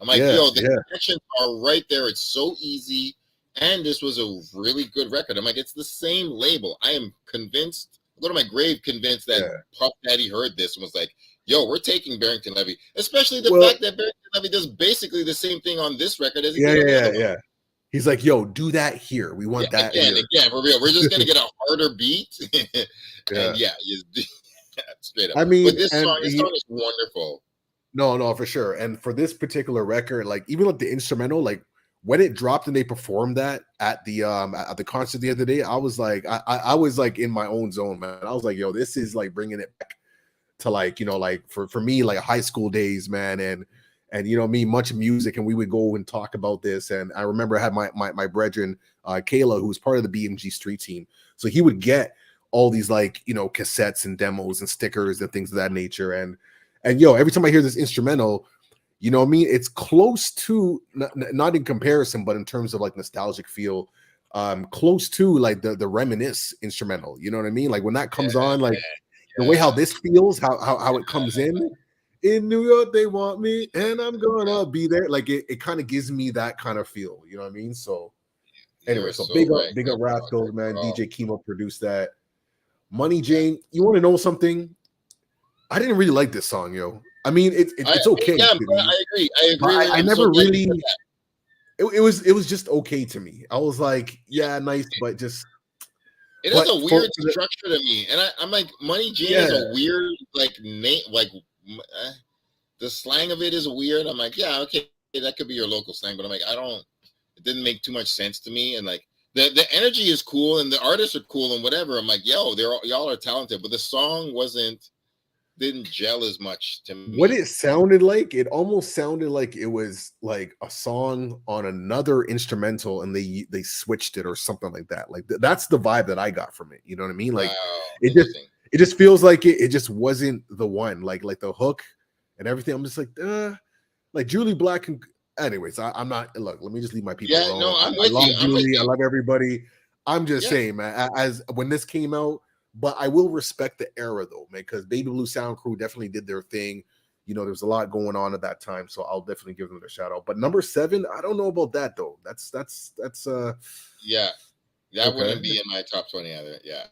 I'm like, yo, the connections are right there. It's so easy. And this was a really good record. I'm like, it's the same label. I am convinced, I go to my grave convinced that Puff Daddy heard this and was like, yo, we're taking Barrington Levy. Especially the fact that Barrington Levy does basically the same thing on this record as he did on the other one. He's like, yo, do that here. We want that again, for real. We're just going to get a harder beat. And straight up. I mean, but this song is wonderful. No, for sure. And for this particular record, even the instrumental, when it dropped and they performed that at the concert the other day, I was like, I was in my own zone, man. I was like, yo, this is bringing it back to for me, high school days, man. And me, much music, and we would go and talk about this. And I remember I had my brethren, Kayla, who was part of the BMG street team. So he would get all these cassettes and demos and stickers and things of that nature. And every time I hear this instrumental, you know what I mean? It's close to, not in comparison, but in terms of nostalgic feel, close to the Reminisce instrumental. You know what I mean? When that comes on, the way how this feels, how it comes in New York, they want me, and I'm gonna be there. It kind of gives me that kind of feel. You know what I mean? So anyway, big up Rascals, man. DJ Kimo produced that. Money Jane, you want to know something? I didn't really like this song, yo. I mean, it's okay. Yeah, I agree. I never really. It was just okay to me. I was like, yeah, nice, but just. It has a weird structure to me, and I'm like, Money Jane is a weird name, the slang of it is weird. I'm like, yeah, okay, that could be your local slang, but I'm like, it didn't make too much sense to me, and the energy is cool, and the artists are cool, and whatever. I'm like, yo, y'all are talented, but the song wasn't. didn't gel as much to What me. it sounded like, it almost sounded like it was like a song on another instrumental, and they switched it or something like that. Like that's the vibe that I got from it. You know what I mean? Like Wow, it just interesting. it just feels like it just wasn't the one. Like the hook and everything. I'm just like Julie Black. Anyways, I'm not. Look, let me just leave my people Yeah, no, alone. I I'm with love you. I'm with Julie. I you. love everybody. I'm just Yeah. saying, man. As when this came out, but I will respect the era though, man, because Baby Blue Sound Crew definitely did their thing. You know, there's a lot going on at that time, so I'll definitely give them a shout out. But number 7, I don't know about that though. That's Yeah. That okay. wouldn't be in my top 20 either. Yeah.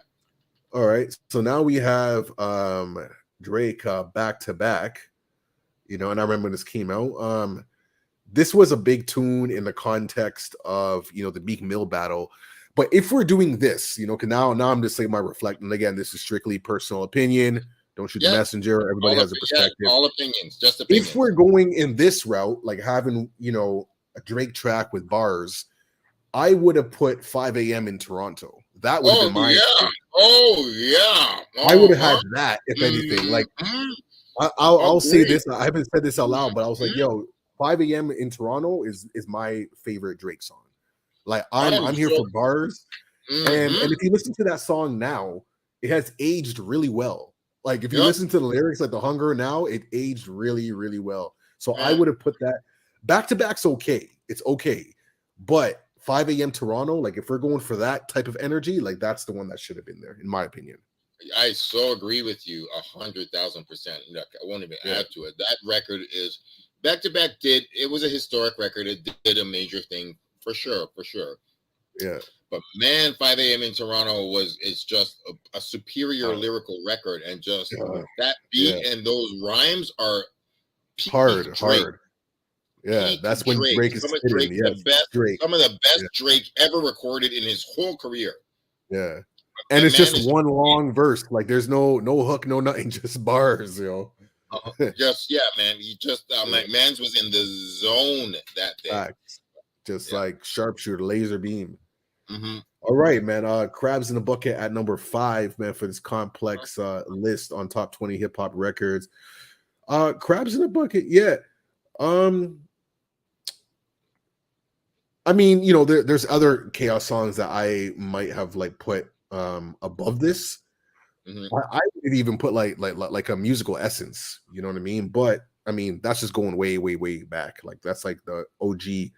All right. So now we have Drake back to back. You know, and I remember when this came out. This was a big tune in the context of, you know, the Meek Mill battle. But if we're doing this, you know, because now I'm just saying my reflecting. Again, this is strictly personal opinion. Don't shoot the Yeah. messenger. Everybody has a Yeah, perspective. all opinions, just If we're opinions. going in this route, like having, you know, a Drake track with bars, I would have put 5 a.m. in Toronto. That would have Oh been my yeah. pick. Oh yeah. I would have Uh-huh. had that, if anything. Like Mhm. I'll say Agreed. this. I haven't said this out loud, but I was like, Mhm. yo, 5 a.m. in Toronto is my favorite Drake song. Like I'm I'm here so for bars. And mhm. if you listen to that song now, it has aged really well. Like if you Yep. listen to the lyrics, like the hunger now, it aged really, really well. So I Man, would have put that back to back's okay. It's okay. But 5 a.m. Toronto, like if we're going for that type of energy, like that's the one that should have been there, in my opinion. I so agree with you 100,000%. Look, I won't even Yeah. add to it. That record is back to back. It was a historic record. It did a major thing for sure, for sure. Yeah. But man, 5 a.m. in Toronto it's just a superior Uh, lyrical record, and just that yeah. beat and those rhymes are peak Hard, Drake. hard. Yeah. Peak That's when Drake. Drake is spitting. Yes. Drake. Some of the Yeah. best Drake ever recorded in his whole career. Yeah. And That it's man just is one long verse. Like there's no hook, no nothing, just bars, yo. just yeah, man. He just Yeah. like man's was in the zone that day. Facts. Just Yeah. like sharpshooter, laser beam. Mm-hmm. All right, man. Crabs in the Bucket at number 5, man, for this complex list on top 20 hip hop records. Crabs in the Bucket, yeah. Um, I mean, you know, there's other chaos songs that I might have like put above this. Mm-hmm. I would even put like a musical essence, you know what I mean? But I mean, that's just going way, way, way back. Like that's like the OG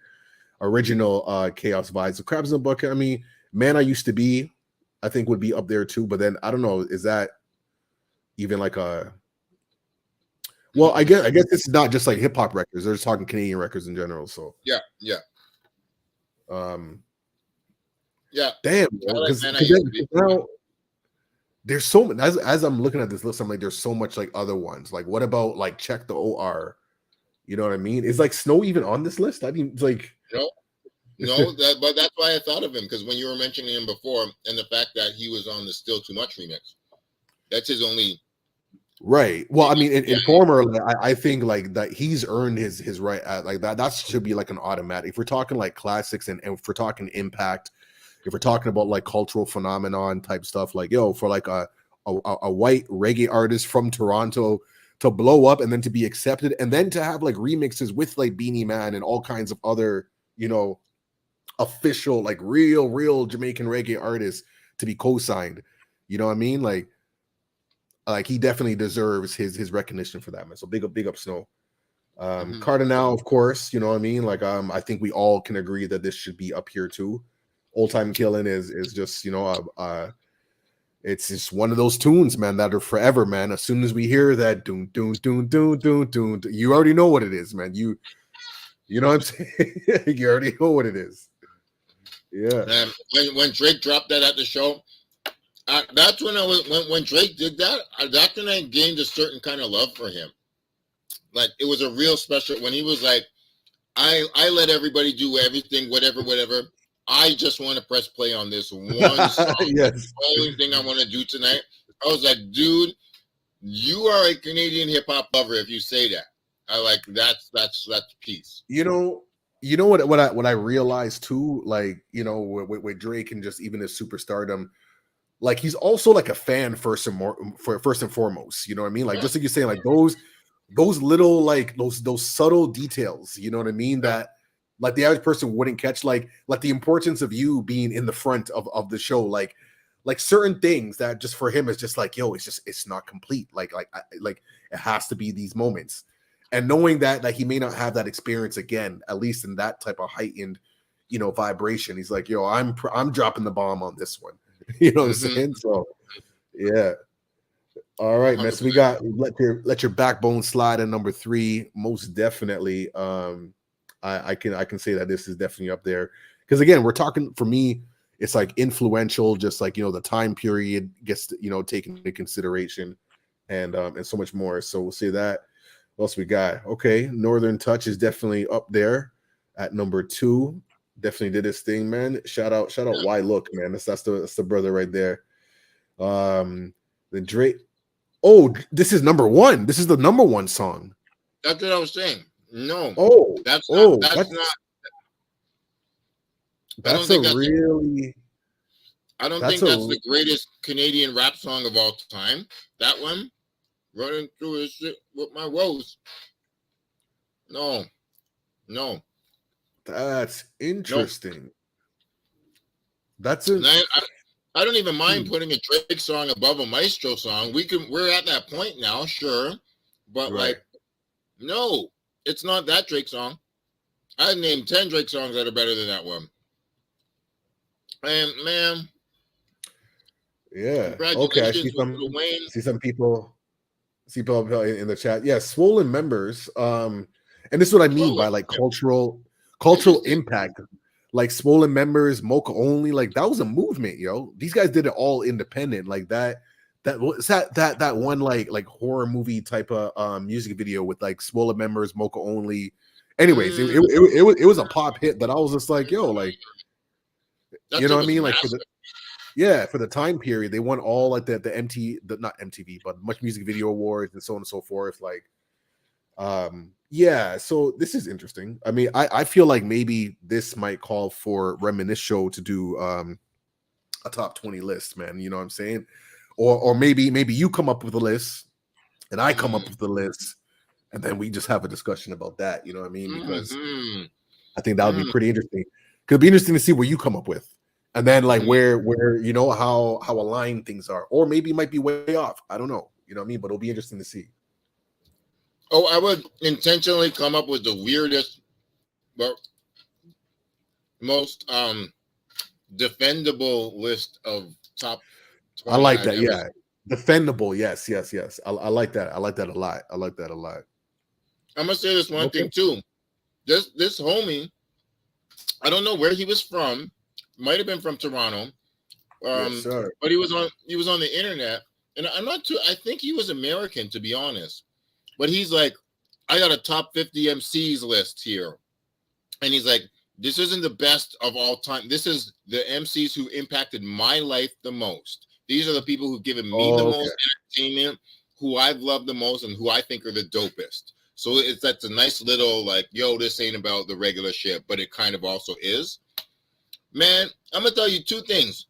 original chaos vibes. The Crabs in the Bucket. I mean, Man I Used to Be, I think would be up there too. But then I don't know, is that even like a well, I guess this is not just like hip hop records, they're just talking Canadian records in general. So Yeah, yeah, um yeah. damn, I like because Man I Used to Be. now there's so much as I'm looking at this list, I'm like, there's so much like other ones. Like, what about like Check the OR? You know what I mean? Is like Snow even on this list? I mean, it's like No, no, but that's why I thought of him, because when you were mentioning him before, and the fact that he was on the Still Too Much remix, that's his only. right. Well, I mean, Yeah, Informer, like, I think like that he's earned his right at like that. That should be like an automatic. If we're talking like classics and if we're talking impact, if we're talking about like cultural phenomenon type stuff, like yo, for like a white reggae artist from Toronto to blow up and then to be accepted and then to have like remixes with like Beanie Man and all kinds of other, you know, official like real Jamaican reggae artists to be co-signed. You know what I mean? Like he definitely deserves his recognition for that, man. So big up Snow. mm-hmm. Cardinal, of course, you know what I mean? Like I think we all can agree that this should be up here too. Old Time Killing is just, you know, it's just one of those tunes, man, that are forever, man. As soon as we hear that doon doon doon doon doon doon, you already know what it is, man. You know what I'm saying? You already know what it is. Yeah. When Drake dropped that at the show, that's when when Drake did that. That's when I gained a certain kind of love for him. Like it was a real special when he was like, I let everybody do everything, whatever. I just want to press play on this one song. Yes. That's the only thing I want to do tonight. I was like, dude, you are a Canadian hip hop lover if you say that. I like that's peace. You know what I realized too, like, you know, with Drake and just even his superstardom, like he's also like a fan first and foremost. You know what I mean? Like Yeah. just like you're saying, like those little like those subtle details. You know what I mean? Yeah. That like the average person wouldn't catch. Like the importance of you being in the front of the show. Like certain things that just for him is just like, yo, it's not complete. Like it has to be these moments. And knowing that he may not have that experience again, at least in that type of heightened, vibration. He's like, yo, I'm dropping the bomb on this one. You know what I'm saying? So yeah. All right, man. So we got let your backbone slide at number 3. Most definitely. I can say that this is definitely up there. Because again, we're talking, for me, it's like influential, just like the time period gets taken into consideration, and so much more. So we'll say that. What else we got? Okay, Northern Touch is definitely up there at number 2. Definitely did his thing, man. Shout out Why Look, man. That's the brother right there. The Drake. Oh, this is number 1. This is the number 1 song. That's what I was saying. No. Oh, that's not. I don't think that's the greatest Canadian rap song of all time. That one, running through his shit with my woes. No. That's interesting. No. I don't even mind putting a Drake song above a Maestro song. We're at that point now, sure, but right. No, it's not that Drake song. I named 10 Drake songs that are better than that one. And man, yeah, okay. I see some people in the chat. Yeah, Swollen Members. And this is what I mean by like cultural impact. Like Swollen Members, Mocha Only, like that was a movement, yo. These guys did it all independent, like that one like horror movie type of music video with like Swollen Members, Mocha Only. Anyways, it was a pop hit that I was just like, yo, like, you know what I mean? Like for the time period, they won all like not MTV, but Much Music Video Awards and so on and so forth. Like, yeah, so this is interesting. I mean, I feel like maybe this might call for Reminisce Show to do a top 20 list, man. You know what I'm saying? Or maybe you come up with a list and I come up with the list, and then we just have a discussion about that. You know what I mean? Because I think that would be pretty interesting. Could be interesting to see what you come up with, and then like where how aligned things are, or maybe it might be way off. I don't know. You know what I mean? But it'll be interesting to see. Oh, I would intentionally come up with the weirdest, but most defendable list of top 20. I like that. Yeah. Defendable. Yes. I like that. I like that a lot. I'm gonna say this one thing too. This homie, I don't know where he was from. Might have been from Toronto. Yes, but he was on the internet, and I think he was American, to be honest. But he's like, I got a top 50 MCs list here. And he's like, this isn't the best of all time. This is the MCs who impacted my life the most. These are the people who've given me the most entertainment, who I've loved the most, and who I think are the dopest. So that's a nice little like, yo, this ain't about the regular shit, but it kind of also is. Man, I'm going to tell you 2 things.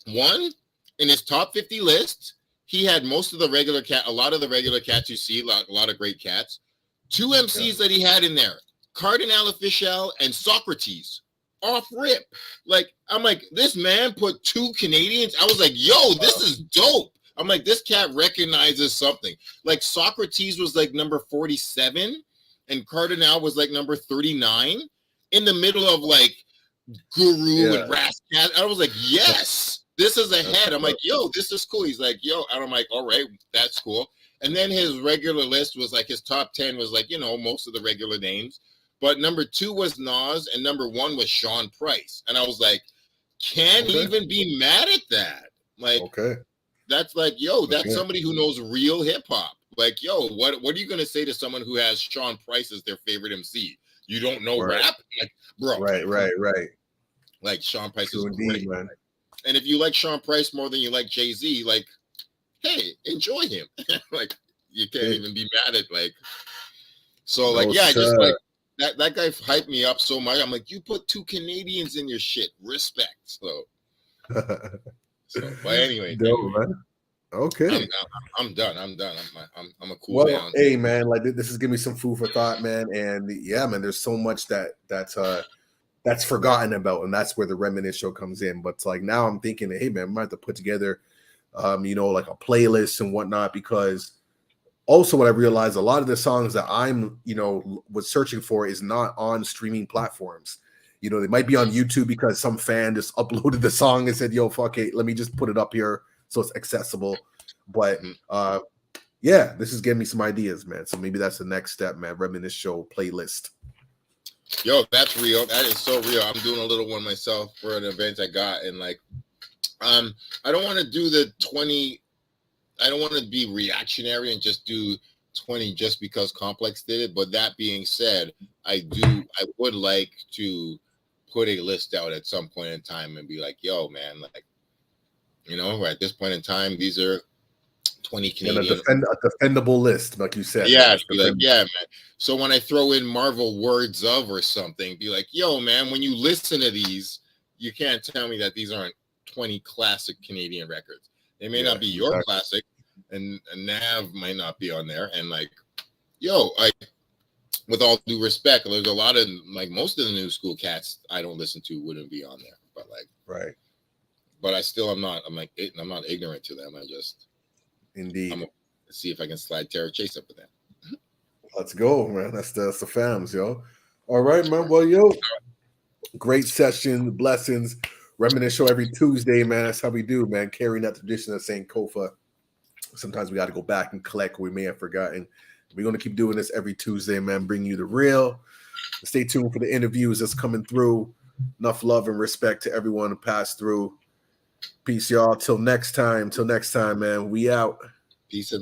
One, in his top 50 list, he had most of the regular a lot of the regular cats you see, a lot of great cats. 2 MCs that he had in there, Cardinal Official and Socrates, off rip. Like, I'm like, this man put 2 Canadians. I was like, yo, this is dope. I'm like, this cat recognizes something. Like, Socrates was like number 47, and Cardinal was like number 39, in the middle of like Guru and Rascal. I was like, yes. This is ahead. I'm like, yo, this is cool. He's like, yo, and I'm like, all right, that's cool. And then his regular list was like, his top 10 was like, most of the regular names. But number 2 was Nas, and number 1 was Sean Price. And I was like, can't even be mad at that. Like, that's like, yo, that's somebody who knows real hip hop. Like, yo, what are you gonna say to someone who has Sean Price as their favorite MC? You don't know rap? Like, bro. Right. Like, Sean Price is great, man. And if you like Sean Price more than you like Jay-Z, like, hey, enjoy him. Like, you can't even be mad at, like. So, like, I just like that guy hyped me up so much. I'm like, you put 2 Canadians in your shit. Respect. So So, but anyway, Dope, man. Okay. I'm done. I'm a cool Well, down. hey, man, like this is giving me some food for thought, man. And yeah, man, there's so much that's forgotten about, and that's where the Reminisce Show comes in. But like now I'm thinking, hey, man, I might have to put together, like a playlist and whatnot, because also what I realized, a lot of the songs that I'm, was searching for is not on streaming platforms. They might be on YouTube because some fan just uploaded the song and said, yo, fuck it, let me just put it up here so it's accessible. But yeah, this is giving me some ideas, man. So maybe that's the next step, man. Reminisce Show playlist. Yo, that's real. That is so real. I'm doing a little one myself for an event I got, and like, I don't want to do the 20. I don't want to be reactionary and just do 20 just because Complex did it. But that being said, I would like to put a list out at some point in time and be like, yo, man, like, at this point in time, these are 20 Canadian. And a defendable list, like you said. Yeah, be like, yeah, man. So when I throw in Marvel Words of or something, be like, yo, man, when you listen to these, you can't tell me that these aren't 20 classic Canadian records. They may not be your classic, and Nav might not be on there. And like, yo, with all due respect, there's a lot of like most of the new school cats I don't listen to wouldn't be on there. But like, right. But I'm not ignorant to them. I just indeed. I'm gonna see if I can slide Terror Chase up with that. Let's go, man. That's the fams, yo. All right, man. Well, yo, great session. Blessings. Reminisce Show every Tuesday, man. That's how we do, man. Carrying that tradition of Sankofa. Sometimes we got to go back and collect what we may have forgotten. We're going to keep doing this every Tuesday, man. Bring you the real. Stay tuned for the interviews that's coming through. Enough love and respect to everyone who passed through. Peace, y'all. Till next time, man. We out. Peace and